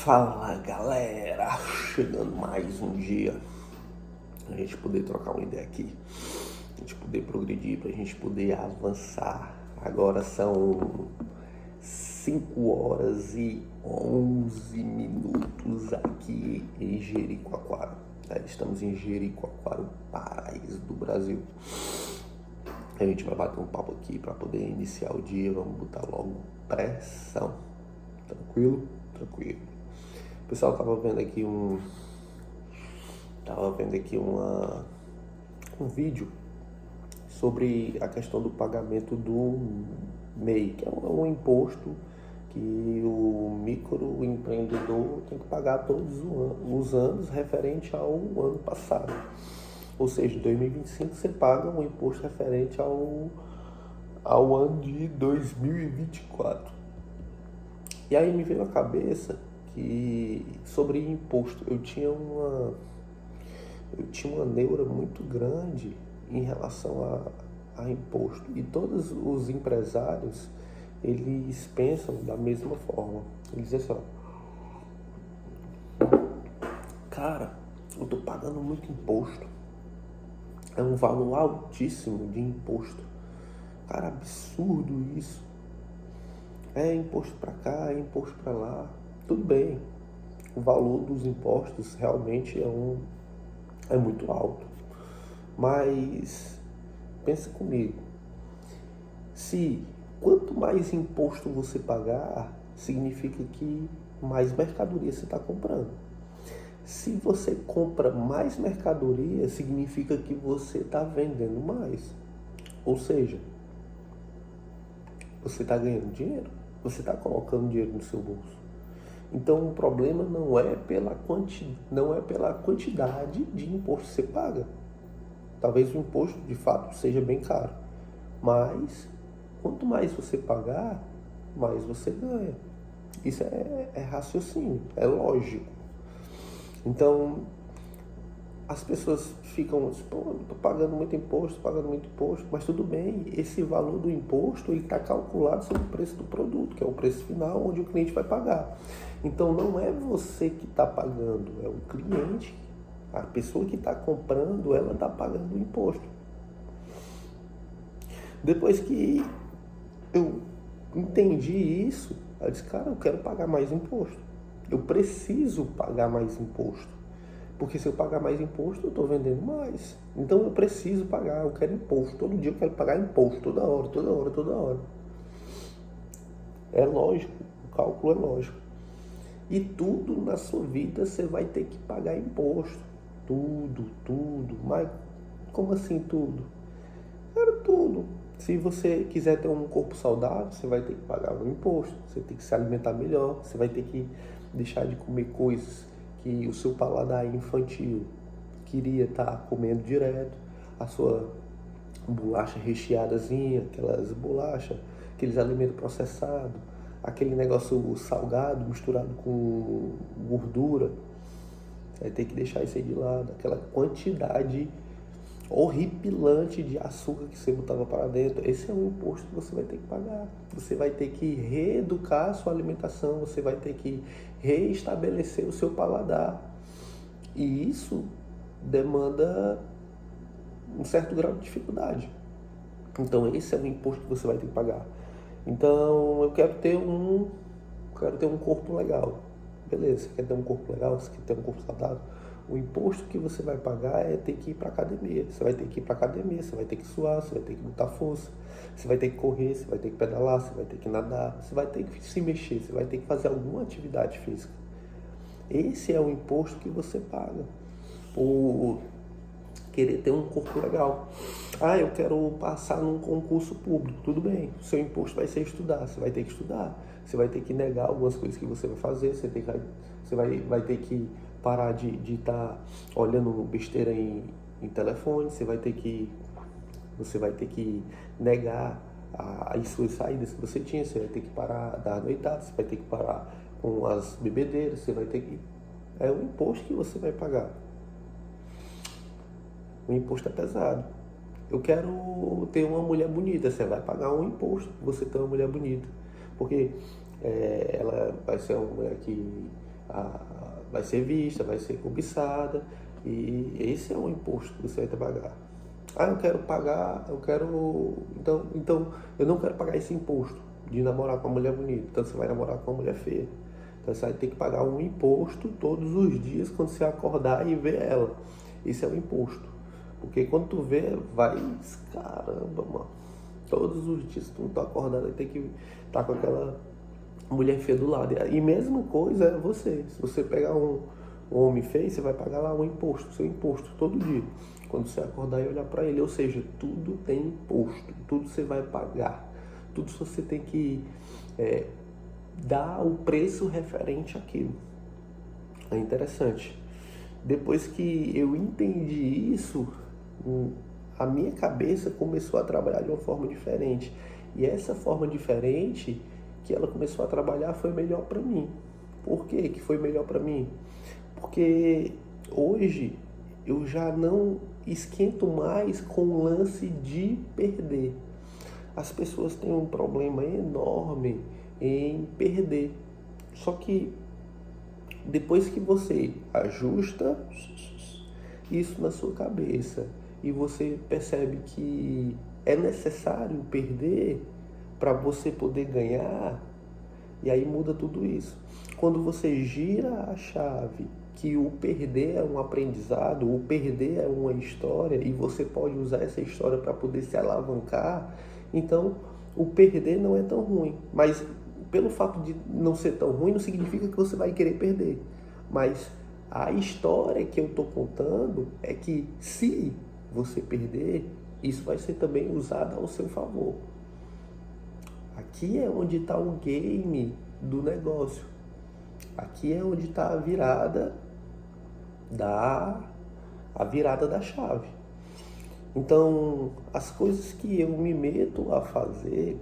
Fala galera, chegando mais um dia, a gente poder trocar uma ideia aqui, a gente poder progredir, pra gente poder avançar. Agora são 5 horas e 11 minutos aqui em Jericoacoara. Estamos em Jericoacoara, Paraíso do Brasil. A gente vai bater um papo aqui para poder iniciar o dia, vamos botar logo pressão. Tranquilo? Tranquilo. O pessoal tava vendo aqui um vídeo sobre a questão do pagamento do MEI, que é um imposto que o microempreendedor tem que pagar todos os anos referente ao ano passado. Ou seja, em 2025 você paga um imposto referente ao ano de 2024. E aí me veio à cabeça que sobre imposto eu tinha uma neura muito grande em relação a imposto. E todos os empresários, eles pensam da mesma forma. Eles dizem assim, ó, cara, eu tô pagando muito imposto. É um valor altíssimo de imposto. Cara, absurdo isso. É imposto para cá, é imposto para lá. Tudo bem. O valor dos impostos realmente é muito alto. Mas pensa comigo. Se quanto mais imposto você pagar, significa que mais mercadoria você está comprando. Se você compra mais mercadoria, significa que você está vendendo mais. Ou seja, você está ganhando dinheiro, você está colocando dinheiro no seu bolso. Então o problema não é pela quantidade de imposto que você paga. Talvez o imposto de fato seja bem caro, mas quanto mais você pagar, mais você ganha. Isso é raciocínio, é lógico. Então, as pessoas ficam assim, pô, eu tô pagando muito imposto, mas tudo bem, esse valor do imposto ele está calculado sobre o preço do produto, que é o preço final onde o cliente vai pagar. Então não é você que está pagando, é o cliente, a pessoa que está comprando, ela está pagando o imposto. Depois que eu entendi isso, eu disse, cara, eu quero pagar mais imposto. Eu preciso pagar mais imposto. Porque se eu pagar mais imposto, eu estou vendendo mais. Então eu preciso pagar, eu quero imposto. Todo dia eu quero pagar imposto, toda hora. É lógico, o cálculo é lógico. E tudo na sua vida você vai ter que pagar imposto. Tudo. Mas como assim tudo? Cara, tudo. Se você quiser ter um corpo saudável, você vai ter que pagar um imposto. Você tem que se alimentar melhor, você vai ter que deixar de comer coisas que o seu paladar infantil queria estar comendo direto, a sua bolacha recheadazinha, aquelas bolachas, aqueles alimentos processados, aquele negócio salgado misturado com gordura, você vai ter que deixar isso aí de lado, aquela quantidade horripilante de açúcar que você botava para dentro. Esse é um imposto que você vai ter que pagar. Você vai ter que reeducar a sua alimentação, você vai ter que reestabelecer o seu paladar. E isso demanda um certo grau de dificuldade. Então esse é o imposto que você vai ter que pagar. Então eu quero ter um corpo legal. Beleza, você quer ter um corpo legal, você quer ter um corpo saudável. O imposto que você vai pagar é ter que ir para academia. Você vai ter que ir para academia, você vai ter que suar, você vai ter que botar força, você vai ter que correr, você vai ter que pedalar, você vai ter que nadar, você vai ter que se mexer, você vai ter que fazer alguma atividade física. Esse é o imposto que você paga por querer ter um corpo legal. Ah, eu quero passar num concurso público. Tudo bem, o seu imposto vai ser estudar, você vai ter que estudar. Você vai ter que negar algumas coisas que você vai fazer, você vai ter que parar de estar olhando besteira em telefone, você vai ter que negar as suas saídas que você tinha, você vai ter que parar da noitada, você vai ter que parar com as bebedeiras, você vai ter que... É o imposto que você vai pagar. O imposto é pesado. Eu quero ter uma mulher bonita, você vai pagar um imposto pra você ter uma mulher bonita. Porque ela vai ser uma mulher que vai ser vista, vai ser cobiçada, e esse é um imposto que você vai ter que pagar. Eu quero pagar, então eu não quero pagar esse imposto de namorar com uma mulher bonita, então você vai namorar com uma mulher feia. Então você vai ter que pagar um imposto todos os dias quando você acordar e ver ela. Esse é o imposto. Porque quando tu vê, caramba, mano, todos os dias tu não tá acordado, vai ter que estar com aquela mulher feia do lado. E mesma coisa é você. Se você pegar um homem feio, você vai pagar lá um imposto, seu imposto, todo dia. Quando você acordar e olhar para ele. Ou seja, tudo tem imposto, tudo você vai pagar. Tudo você tem que dar o preço referente àquilo. É interessante. Depois que eu entendi isso, a minha cabeça começou a trabalhar de uma forma diferente. E essa forma diferente que ela começou a trabalhar foi melhor para mim. Por quê que foi melhor para mim? Porque hoje eu já não esquento mais com o lance de perder. As pessoas têm um problema enorme em perder. Só que depois que você ajusta isso na sua cabeça e você percebe que é necessário perder para você poder ganhar, e aí muda tudo isso. Quando você gira a chave que o perder é um aprendizado, o perder é uma história e você pode usar essa história para poder se alavancar, então o perder não é tão ruim. Mas pelo fato de não ser tão ruim, não significa que você vai querer perder. Mas a história que eu estou contando é que se você perder, isso vai ser também usado ao seu favor. Aqui é onde está o game do negócio. Aqui é onde está a virada da chave. Então, as coisas que eu me meto a fazer,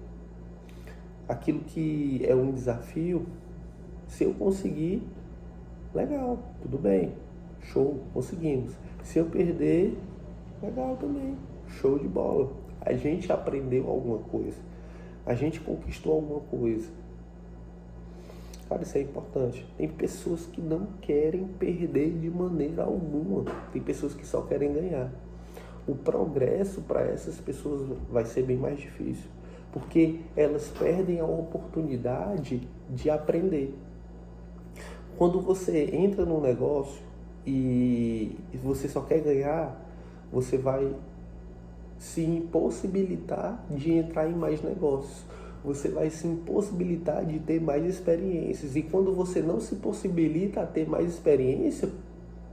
aquilo que é um desafio, se eu conseguir, legal, tudo bem, show, conseguimos. Se eu perder, legal também, show de bola. A gente aprendeu alguma coisa, a gente conquistou alguma coisa. Cara, isso é importante. Tem pessoas que não querem perder de maneira alguma. Tem pessoas que só querem ganhar. O progresso para essas pessoas vai ser bem mais difícil, porque elas perdem a oportunidade de aprender. Quando você entra num negócio e você só quer ganhar, você vai se impossibilitar de entrar em mais negócios. Você vai se impossibilitar de ter mais experiências. E quando você não se possibilita a ter mais experiência,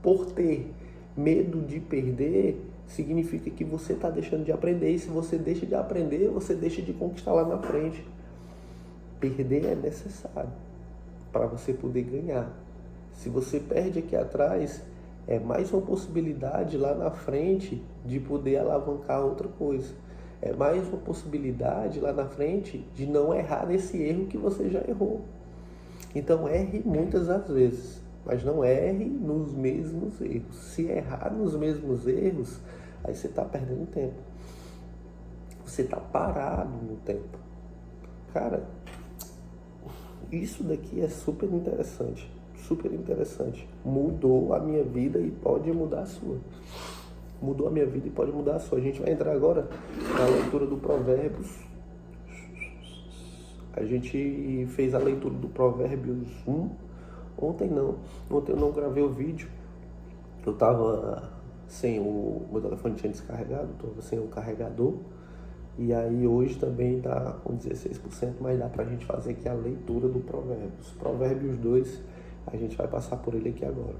por ter medo de perder, significa que você está deixando de aprender. E se você deixa de aprender, você deixa de conquistar lá na frente. Perder é necessário para você poder ganhar. Se você perde aqui atrás, é mais uma possibilidade lá na frente de poder alavancar outra coisa. É mais uma possibilidade lá na frente de não errar nesse erro que você já errou. Então erre muitas das vezes, mas não erre nos mesmos erros. Se errar nos mesmos erros, aí você está perdendo tempo. Você está parado no tempo. Cara, isso daqui é super interessante. Super interessante. Mudou a minha vida e pode mudar a sua. Mudou a minha vida e pode mudar a sua. A gente vai entrar agora na leitura do Provérbios. A gente fez a leitura do Provérbios 1. Ontem eu não gravei o vídeo. Eu estava sem meu telefone tinha descarregado, estava sem o carregador. E aí hoje também está com 16%, mas dá para a gente fazer aqui a leitura do Provérbios. Provérbios 2, a gente vai passar por ele aqui agora.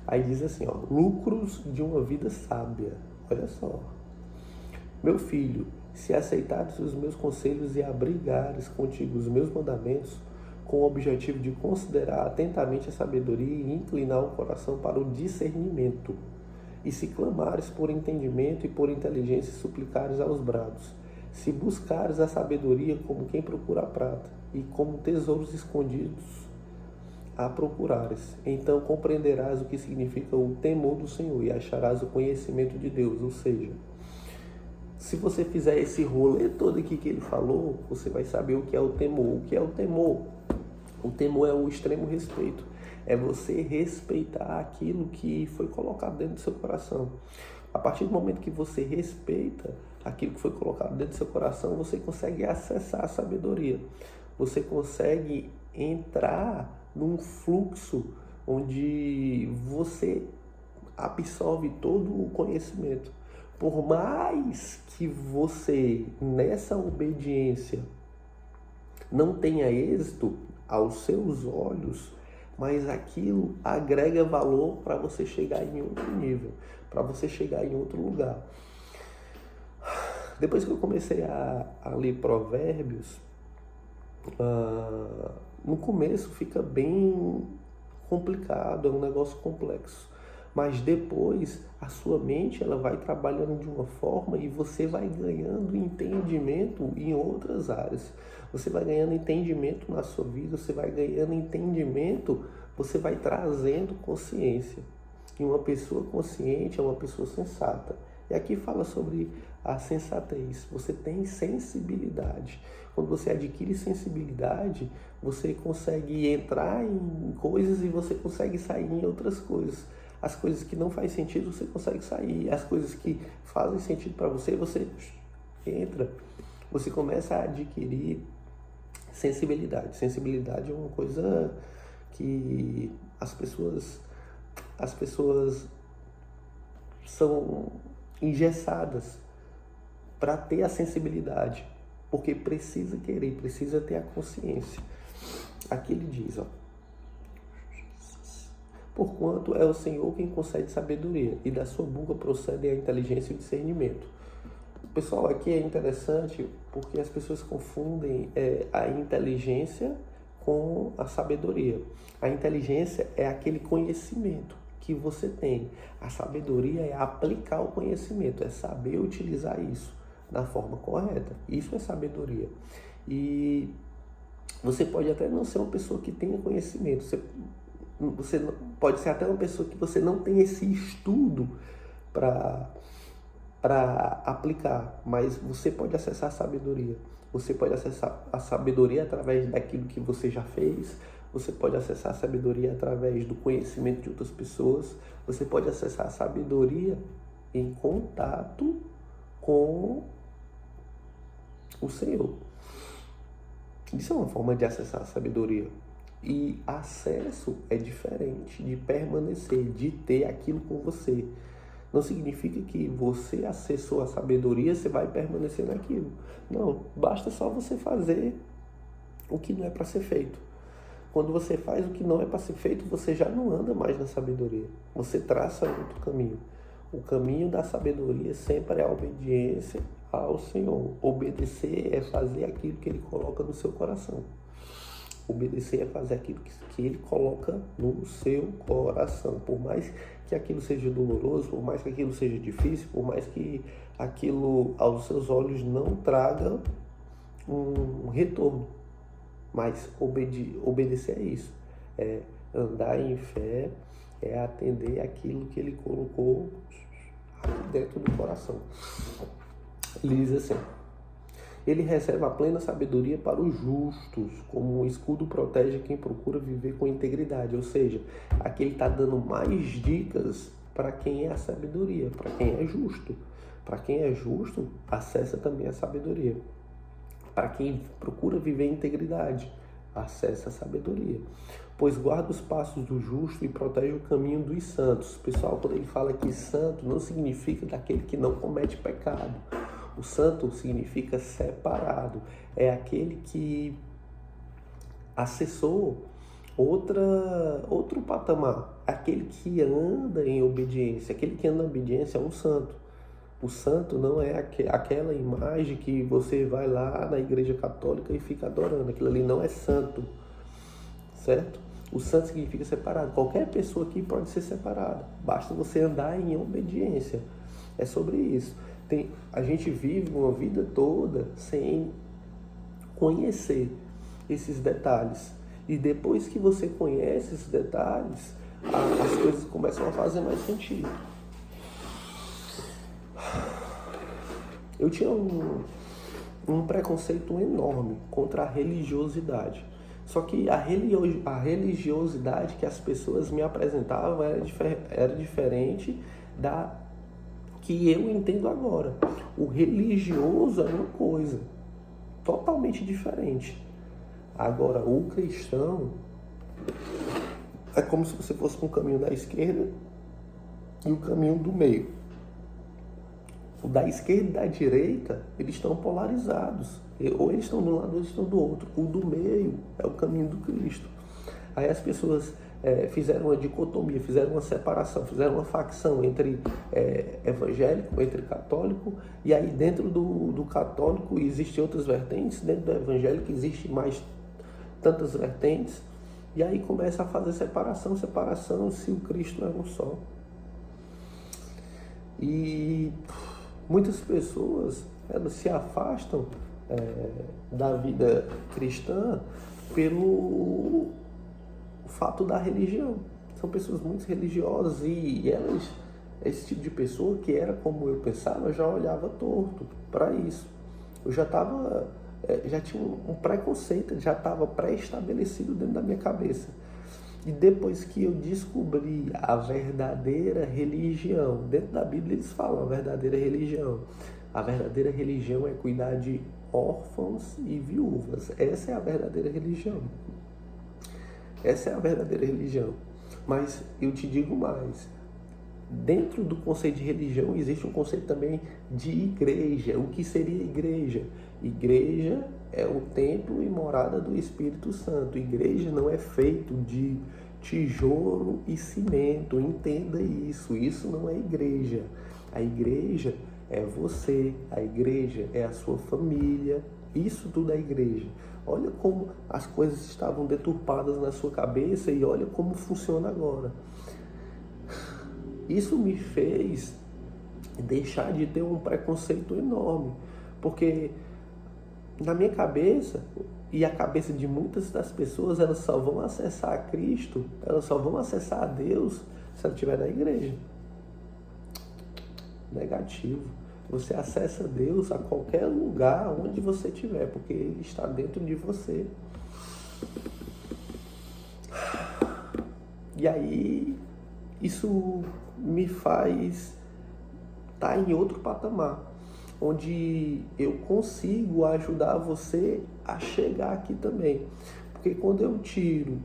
Aí diz assim, lucros de uma vida sábia. Olha só. Meu filho, se aceitares os meus conselhos e abrigares contigo os meus mandamentos, com o objetivo de considerar atentamente a sabedoria e inclinar o coração para o discernimento, e se clamares por entendimento e por inteligência e suplicares aos brados, se buscares a sabedoria como quem procura a prata, e como tesouros escondidos a procurares, então compreenderás o que significa o temor do Senhor e acharás o conhecimento de Deus. Ou seja, se você fizer esse rolê todo aqui que ele falou, você vai saber o que é o temor. O que é o temor? O temor é o extremo respeito. É você respeitar aquilo que foi colocado dentro do seu coração. A partir do momento que você respeita aquilo que foi colocado dentro do seu coração, você consegue acessar a sabedoria. Você consegue entrar num fluxo onde você absorve todo o conhecimento. Por mais que você, nessa obediência, não tenha êxito aos seus olhos, mas aquilo agrega valor para você chegar em outro nível, para você chegar em outro lugar. Depois que eu comecei a ler Provérbios, no começo fica bem complicado, é um negócio complexo. Mas depois a sua mente ela vai trabalhando de uma forma e você vai ganhando entendimento em outras áreas. Você vai ganhando entendimento na sua vida, você vai ganhando entendimento, você vai trazendo consciência. E uma pessoa consciente é uma pessoa sensata. E aqui fala sobre a sensatez. Você tem sensibilidade. Quando você adquire sensibilidade, você consegue entrar em coisas e você consegue sair em outras coisas. As coisas que não fazem sentido, você consegue sair. As coisas que fazem sentido para você, você entra. Você começa a adquirir sensibilidade. Sensibilidade é uma coisa que as pessoas são engessadas para ter a sensibilidade, porque precisa querer, precisa ter a consciência. Aqui ele diz, ó, porquanto é o Senhor quem concede sabedoria, e da sua boca procedem a inteligência e o discernimento. Pessoal, aqui é interessante porque as pessoas confundem a inteligência com a sabedoria. A inteligência é aquele conhecimento que você tem. A sabedoria é aplicar o conhecimento, é saber utilizar isso da forma correta. Isso é sabedoria. E você pode até não ser uma pessoa que tenha conhecimento. Você pode ser até uma pessoa que você não tem esse estudo para aplicar, mas você pode acessar a sabedoria. Você pode acessar a sabedoria através daquilo que você já fez. Você pode acessar a sabedoria através do conhecimento de outras pessoas. Você pode acessar a sabedoria em contato com o Senhor. Isso é uma forma de acessar a sabedoria. E acesso é diferente de permanecer, de ter aquilo com você. Não significa que você acessou a sabedoria, você vai permanecer naquilo. Não, basta só você fazer o que não é para ser feito. Quando você faz o que não é para ser feito, você já não anda mais na sabedoria. Você traça outro caminho. O caminho da sabedoria sempre é a obediência ao Senhor. Obedecer é fazer aquilo que Ele coloca no seu coração. Obedecer é fazer aquilo que Ele coloca no seu coração. Por mais que aquilo seja doloroso, por mais que aquilo seja difícil, por mais que aquilo aos seus olhos não traga um retorno. Mas obedecer é isso. É andar em fé, é atender aquilo que Ele colocou aqui dentro do coração. Ele diz assim: Ele reserva a plena sabedoria para os justos, como um escudo protege quem procura viver com integridade. Ou seja, aqui ele está dando mais dicas para quem é a sabedoria, para quem é justo. Para quem é justo, acessa também a sabedoria. Para quem procura viver em integridade, acessa a sabedoria. Pois guarda os passos do justo e protege o caminho dos santos. Pessoal, quando ele fala que santo, não significa daquele que não comete pecado. O santo significa separado. É aquele que acessou outro patamar. Aquele que anda em obediência. Aquele que anda em obediência é um santo. O santo não é aquela imagem que você vai lá na igreja católica e fica adorando. Aquilo ali não é santo, certo? O santo significa separado. Qualquer pessoa aqui pode ser separada. Basta você andar em obediência. É sobre isso. A gente vive uma vida toda sem conhecer esses detalhes. E depois que você conhece esses detalhes, as coisas começam a fazer mais sentido. Eu tinha um preconceito enorme contra a religiosidade. Só que a religiosidade que as pessoas me apresentavam era diferente da que eu entendo agora. O religioso é uma coisa totalmente diferente. Agora, o cristão é como se você fosse com o caminho da esquerda e o caminho do meio. O da esquerda e da direita, eles estão polarizados. Ou eles estão de um lado ou eles estão do outro. O do meio é o caminho do Cristo. Aí as pessoas fizeram uma dicotomia, fizeram uma separação, fizeram uma facção entre evangélico, entre católico, e aí dentro do católico existem outras vertentes, dentro do evangélico existe mais tantas vertentes, e aí começa a fazer separação, se o Cristo é um só. E muitas pessoas, elas se afastam da vida cristã pelo fato da religião. São pessoas muito religiosas e elas, esse tipo de pessoa que era como eu pensava, já olhava torto para isso. Eu já tinha um preconceito, já estava pré-estabelecido dentro da minha cabeça. E depois que eu descobri a verdadeira religião, dentro da Bíblia eles falam a verdadeira religião. A verdadeira religião é cuidar de órfãos e viúvas. Essa é a verdadeira religião. Essa é a verdadeira religião. Mas eu te digo mais. Dentro do conceito de religião existe um conceito também de igreja. O que seria igreja? Igreja é o templo e morada do Espírito Santo. Igreja não é feito de tijolo e cimento. Entenda isso. Isso não é igreja. A igreja é você. A igreja é a sua família. Isso tudo é igreja. Olha como as coisas estavam deturpadas na sua cabeça e olha como funciona agora. Isso me fez deixar de ter um preconceito enorme, porque na minha cabeça e a cabeça de muitas das pessoas, elas só vão acessar a Cristo, elas só vão acessar a Deus se ela estiver na igreja. Negativo. Você acessa Deus a qualquer lugar onde você estiver, porque Ele está dentro de você. E aí, isso me faz estar em outro patamar, onde eu consigo ajudar você a chegar aqui também. Porque quando eu tiro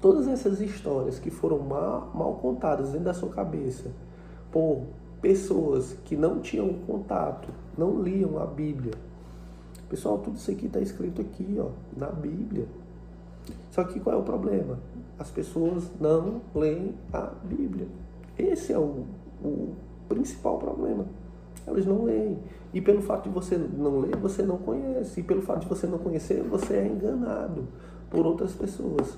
todas essas histórias que foram mal contadas dentro da sua cabeça por pessoas que não tinham contato, não liam a Bíblia. Pessoal, tudo isso aqui está escrito aqui, ó, na Bíblia. Só que qual é o problema? As pessoas não leem a Bíblia. Esse é o principal problema. Elas não leem. E pelo fato de você não ler, você não conhece. E pelo fato de você não conhecer, você é enganado por outras pessoas.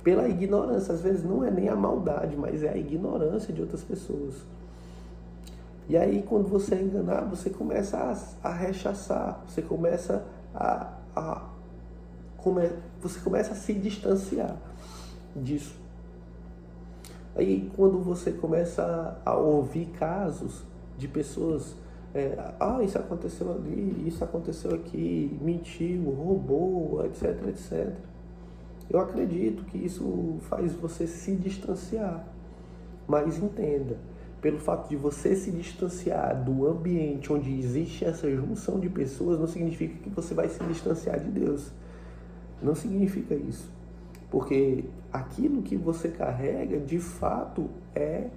Pela ignorância. Às vezes não é nem a maldade, mas é a ignorância de outras pessoas. E aí, quando você é enganado, você começa a rechaçar. Você começa você começa a se distanciar disso. Aí quando você começa a ouvir casos de pessoas, isso aconteceu ali, isso aconteceu aqui, mentiu, roubou, etc, etc. Eu acredito que isso faz você se distanciar. Mas entenda, pelo fato de você se distanciar do ambiente onde existe essa junção de pessoas, não significa que você vai se distanciar de Deus. Não significa isso. Porque aquilo que você carrega, de fato, é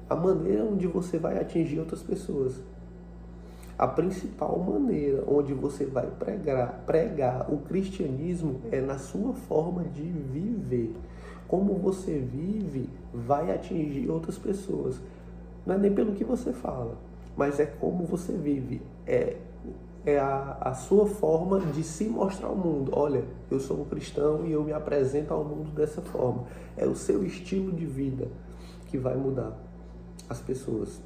a maneira onde você vai atingir outras pessoas. A principal maneira onde você vai pregar o cristianismo é na sua forma de viver. Como você vive vai atingir outras pessoas. Não é nem pelo que você fala, mas é como você vive. É a sua forma de se mostrar ao mundo. Olha, eu sou um cristão e eu me apresento ao mundo dessa forma. É o seu estilo de vida que vai mudar as pessoas.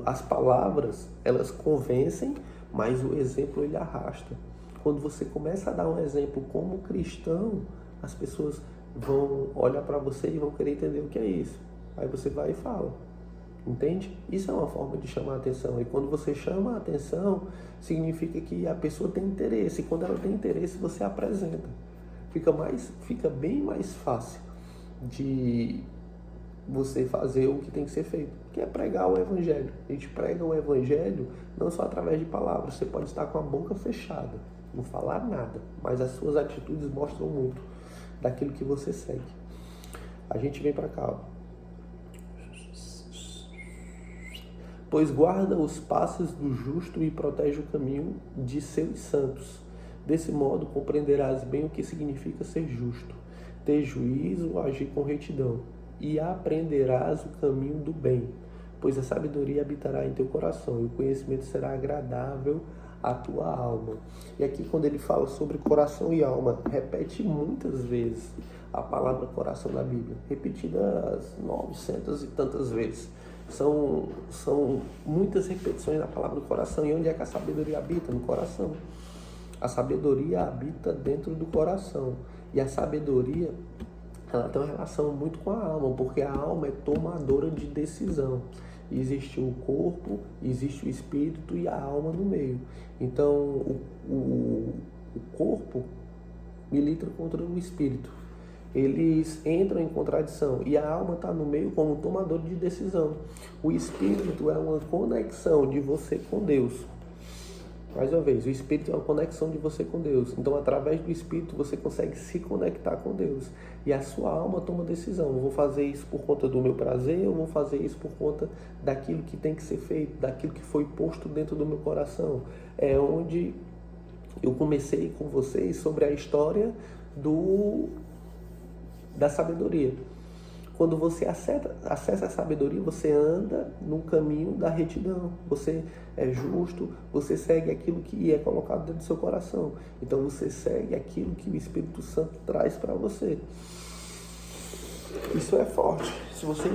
As palavras, elas convencem, mas o exemplo ele arrasta. Quando você começa a dar um exemplo como cristão, as pessoas vão olhar para você e vão querer entender o que é isso. Aí você vai e fala. Entende? Isso é uma forma de chamar a atenção. E quando você chama a atenção, significa que a pessoa tem interesse. E quando ela tem interesse, você apresenta. Fica bem mais fácil de você fazer o que tem que ser feito, que é pregar o evangelho. A gente prega o evangelho não só através de palavras. Você pode estar com a boca fechada, não falar nada, mas as suas atitudes mostram muito daquilo que você segue. A gente vem para cá, ó. Pois guarda os passos do justo e protege o caminho de seus santos. Desse modo compreenderás bem o que significa ser justo, ter juízo, agir com retidão, e aprenderás o caminho do bem, pois a sabedoria habitará em teu coração e o conhecimento será agradável à tua alma. E aqui quando ele fala sobre coração e alma, repete muitas vezes a palavra coração na Bíblia, repetidas 900 e tantas vezes. São muitas repetições da palavra do coração. E onde é que a sabedoria habita? No coração. A sabedoria habita dentro do coração. E a sabedoria, ela tem uma relação muito com a alma, porque a alma é tomadora de decisão. Existe o corpo, existe o espírito e a alma no meio. Então, o corpo milita contra o espírito. Eles entram em contradição e a alma está no meio como tomador de decisão. O espírito é uma conexão de você com Deus. Mais uma vez, o espírito é uma conexão de você com Deus. Então, através do espírito, você consegue se conectar com Deus. E a sua alma toma decisão. Eu vou fazer isso por conta do meu prazer, eu vou fazer isso por conta daquilo que tem que ser feito, daquilo que foi posto dentro do meu coração. É onde eu comecei com vocês sobre a história da sabedoria. Quando você acessa a sabedoria, você anda no caminho da retidão. Você é justo, você segue aquilo que é colocado dentro do seu coração. Então você segue aquilo que o Espírito Santo traz para você. Isso é forte. Se você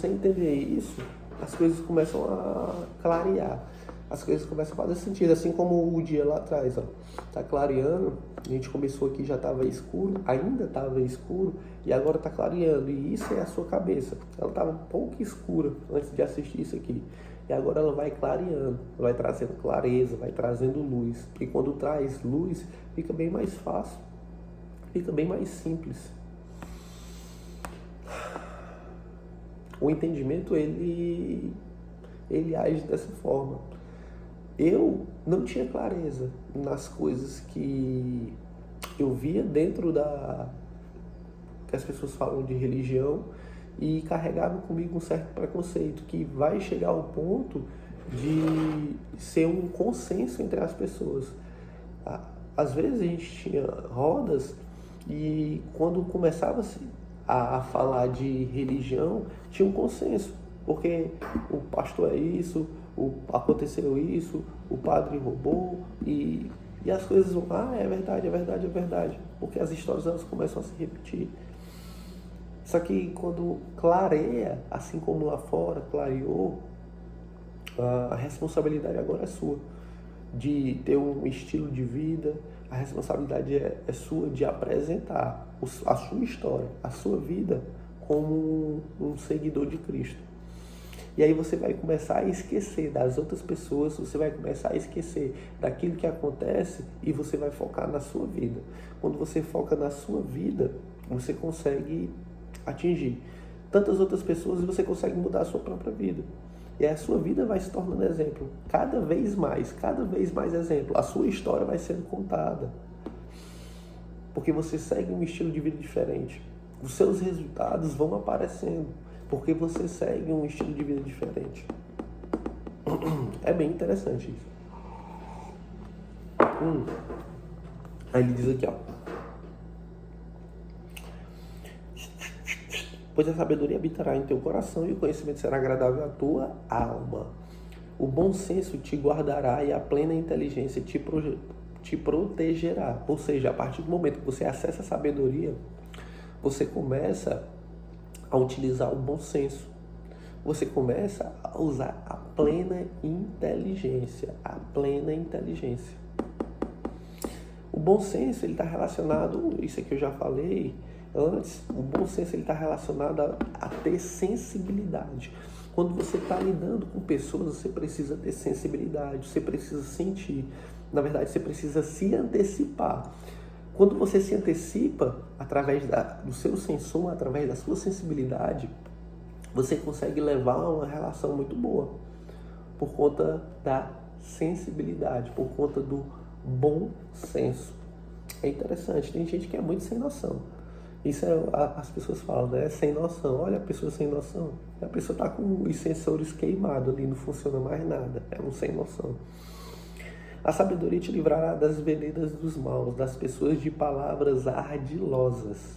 entender isso, as coisas começam a clarear. As coisas começam a fazer sentido, assim como o dia lá atrás, ó, tá clareando, a gente começou aqui, já estava escuro, ainda estava escuro, e agora está clareando, e isso é a sua cabeça, ela estava um pouco escura antes de assistir isso aqui, e agora ela vai clareando, vai trazendo clareza, vai trazendo luz, e quando traz luz, fica bem mais fácil, fica bem mais simples. O entendimento, ele age dessa forma. Eu não tinha clareza nas coisas que eu via dentro que as pessoas falam de religião e carregava comigo um certo preconceito que vai chegar ao ponto de ser um consenso entre as pessoas. Às vezes a gente tinha rodas e quando começava-se a falar de religião, tinha um consenso, porque o pastor é isso, aconteceu isso, o padre roubou e as coisas vão, é verdade, é verdade, é verdade, porque as histórias elas começam a se repetir. Só que quando clareia, assim como lá fora clareou, a responsabilidade agora é sua, de ter um estilo de vida, a responsabilidade é sua de apresentar a sua história, a sua vida como um seguidor de Cristo. E aí você vai começar a esquecer das outras pessoas, você vai começar a esquecer daquilo que acontece e você vai focar na sua vida. Quando você foca na sua vida, você consegue atingir tantas outras pessoas e você consegue mudar a sua própria vida. E aí a sua vida vai se tornando exemplo. Cada vez mais exemplo. A sua história vai sendo contada. Porque você segue um estilo de vida diferente. Os seus resultados vão aparecendo. Porque você segue um estilo de vida diferente. É bem interessante isso. Aí ele diz aqui, ó. Pois a sabedoria habitará em teu coração e o conhecimento será agradável à tua alma. O bom senso te guardará e a plena inteligência te protegerá. Ou seja, a partir do momento que você acessa a sabedoria, você começa a utilizar o bom senso. Você começa a usar a plena inteligência. A plena inteligência. O bom senso, ele está relacionado, isso aqui eu já falei, Antes, o bom senso está relacionado a ter sensibilidade. Quando você está lidando com pessoas, você precisa ter sensibilidade, você precisa sentir. Na verdade, você precisa se antecipar. Quando você se antecipa através do seu sensor, através da sua sensibilidade, você consegue levar uma relação muito boa por conta da sensibilidade, por conta do bom senso. É interessante, tem gente que é muito sem noção. Isso as pessoas falam, né? Sem noção. Olha a pessoa sem noção. A pessoa está com os sensores queimados ali, não funciona mais nada. É um sem noção. A sabedoria te livrará das veredas dos maus, das pessoas de palavras ardilosas,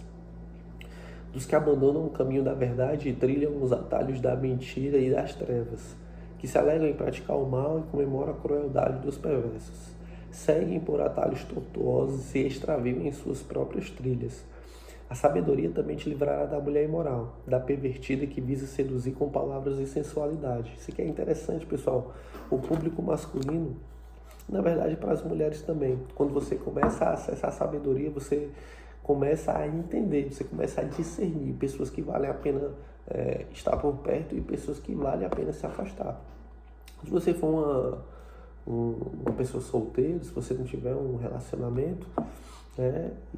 dos que abandonam o caminho da verdade e trilham os atalhos da mentira e das trevas, que se alegram em praticar o mal e comemoram a crueldade dos perversos. Seguem por atalhos tortuosos e se extraviam em suas próprias trilhas. A sabedoria também te livrará da mulher imoral, da pervertida que visa seduzir com palavras e sensualidade. Isso aqui é interessante, pessoal. O público masculino, na verdade, para as mulheres também. Quando você começa a acessar a sabedoria, você começa a entender, você começa a discernir pessoas que valem a pena estar por perto e pessoas que valem a pena se afastar. Se você for uma pessoa solteira, se você não tiver um relacionamento,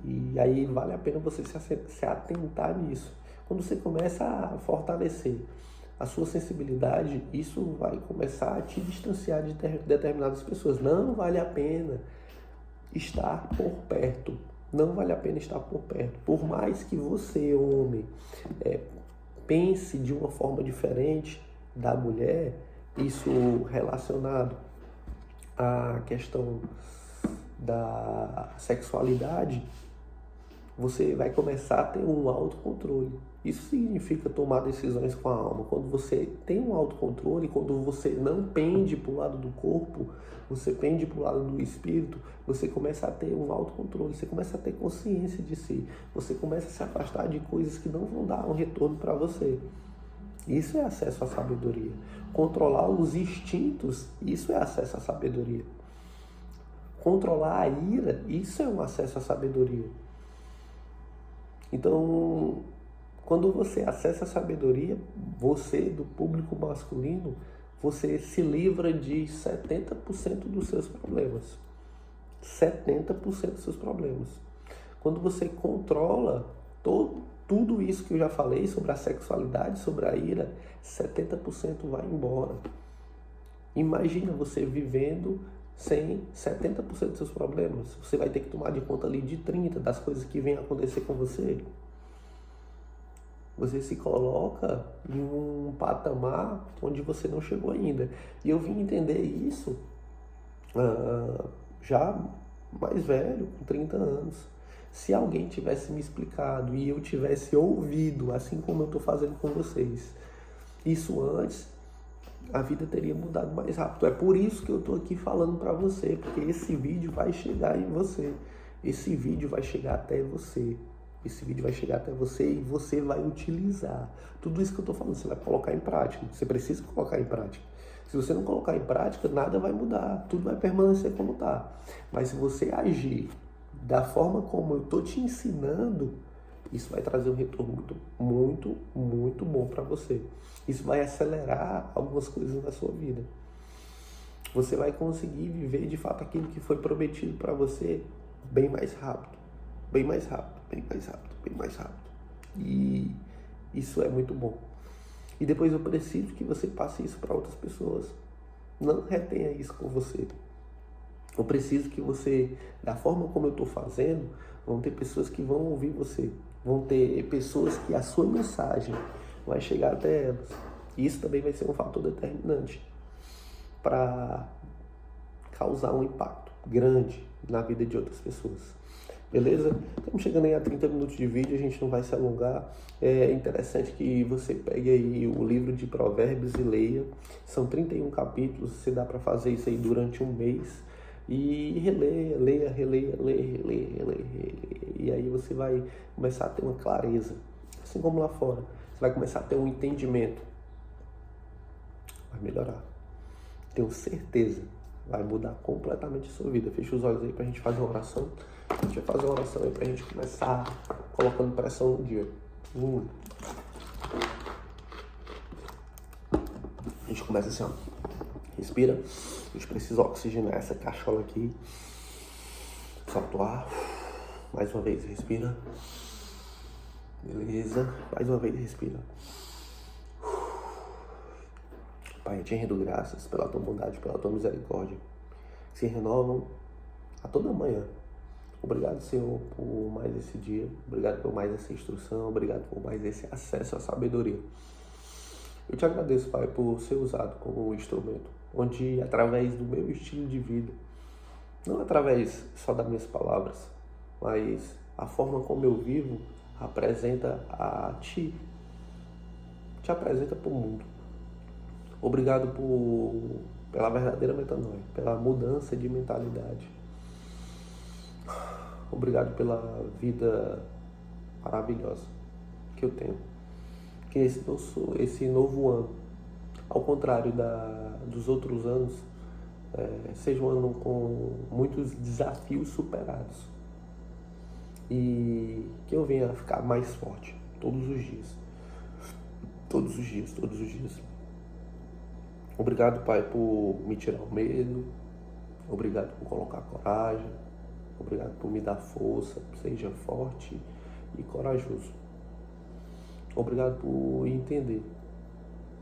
e aí vale a pena você se atentar nisso. Quando você começa a fortalecer a sua sensibilidade, isso vai começar a te distanciar de determinadas pessoas. Não vale a pena estar por perto. Não vale a pena estar por perto. Por mais que você, homem, pense de uma forma diferente da mulher, isso relacionado à questão da sexualidade, você vai começar a ter um autocontrole. Isso significa tomar decisões com a alma. Quando você tem um autocontrole, quando você não pende para o lado do corpo, você pende para o lado do espírito, você começa a ter um autocontrole, você começa a ter consciência de si, você começa a se afastar de coisas que não vão dar um retorno para você. Isso é acesso à sabedoria. Controlar os instintos, isso é acesso à sabedoria. Controlar a ira, isso é um acesso à sabedoria. Então, quando você acessa a sabedoria, você, do público masculino, você se livra de 70% dos seus problemas. 70% dos seus problemas. Quando você controla tudo isso que eu já falei sobre a sexualidade, sobre a ira, 70% vai embora. Imagina você vivendo sem 70% dos seus problemas. Você vai ter que tomar de conta ali de 30% das coisas que vêm acontecer com você. Você se coloca em um patamar onde você não chegou ainda. E eu vim entender isso já mais velho, com 30 anos. Se alguém tivesse me explicado e eu tivesse ouvido, assim como eu estou fazendo com vocês, isso antes, a vida teria mudado mais rápido. É por isso que eu estou aqui falando para você, porque esse vídeo vai chegar em você. Esse vídeo vai chegar até você. Esse vídeo vai chegar até você e você vai utilizar. Tudo isso que eu estou falando, você vai colocar em prática. Você precisa colocar em prática. Se você não colocar em prática, nada vai mudar. Tudo vai permanecer como está. Mas se você agir da forma como eu estou te ensinando, isso vai trazer um retorno muito bom para você. Isso vai acelerar algumas coisas na sua vida. Você vai conseguir viver de fato aquilo que foi prometido para você bem mais rápido. Bem mais rápido, bem mais rápido, bem mais rápido. E isso é muito bom. E depois eu preciso que você passe isso para outras pessoas. Não retenha isso com você. Eu preciso que você, da forma como eu estou fazendo, vão ter pessoas que vão ouvir você. Vão ter pessoas que a sua mensagem vai chegar até elas. E isso também vai ser um fator determinante para causar um impacto grande na vida de outras pessoas. Beleza? Estamos chegando aí a 30 minutos de vídeo, a gente não vai se alongar. É interessante que você pegue aí o livro de Provérbios e leia. São 31 capítulos, você dá para fazer isso aí durante um mês. E releia. E aí você vai começar a ter uma clareza. Assim como lá fora. Você vai começar a ter um entendimento. Vai melhorar. Tenho certeza. Vai mudar completamente a sua vida. Fecha os olhos aí pra gente fazer uma oração. A gente vai fazer uma oração aí pra gente começar a colocando pressão no dia. A gente começa assim, ó. Respira. A gente precisa oxigenar essa cachola aqui. Solta o ar. Mais uma vez, respira. Beleza. Mais uma vez, respira. Pai, eu te rendo graças pela tua bondade, pela tua misericórdia, que se renovam a toda manhã. Obrigado, Senhor, por mais esse dia. Obrigado por mais essa instrução. Obrigado por mais esse acesso à sabedoria. Eu te agradeço, Pai, por ser usado como um instrumento, onde através do meu estilo de vida, não através só das minhas palavras, mas a forma como eu vivo apresenta a Ti, te apresenta para o mundo. Obrigado pela verdadeira metanoia, pela mudança de mentalidade. Obrigado pela vida maravilhosa que eu tenho. Que esse novo ano, ao contrário dos outros anos, seja um ano com muitos desafios superados. E que eu venha ficar mais forte todos os dias. Todos os dias, todos os dias. Obrigado, Pai, por me tirar o medo. Obrigado por colocar coragem. Obrigado por me dar força. Seja forte e corajoso. Obrigado por entender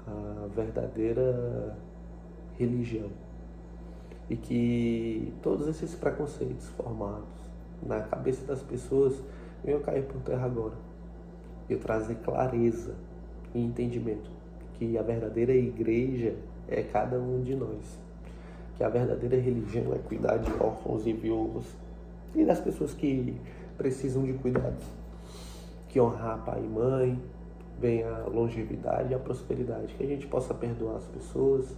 a verdadeira religião. E que todos esses preconceitos formados na cabeça das pessoas venham cair por terra agora. E eu trazer clareza e entendimento que a verdadeira igreja é cada um de nós. Que a verdadeira religião é cuidar de órfãos e viúvos e das pessoas que precisam de cuidados. Que honrar pai e mãe venha a longevidade e a prosperidade. Que a gente possa perdoar as pessoas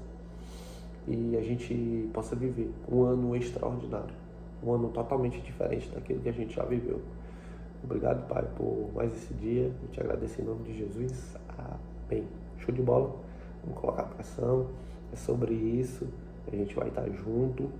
e a gente possa viver um ano extraordinário. Um ano totalmente diferente daquilo que a gente já viveu. Obrigado, Pai, por mais esse dia. Eu te agradeço em nome de Jesus. Amém. Show de bola. Vamos colocar pressão. É sobre isso. A gente vai estar junto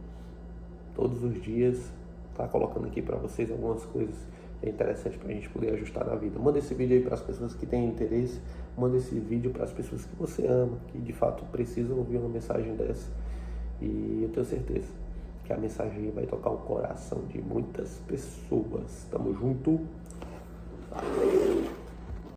todos os dias. Tá colocando aqui para vocês algumas coisas que é interessante para a gente poder ajustar na vida. Manda esse vídeo aí para as pessoas que têm interesse. Manda esse vídeo para as pessoas que você ama, que de fato precisam ouvir uma mensagem dessa. E eu tenho certeza que a mensagem vai tocar o coração de muitas pessoas. Tamo junto. Valeu.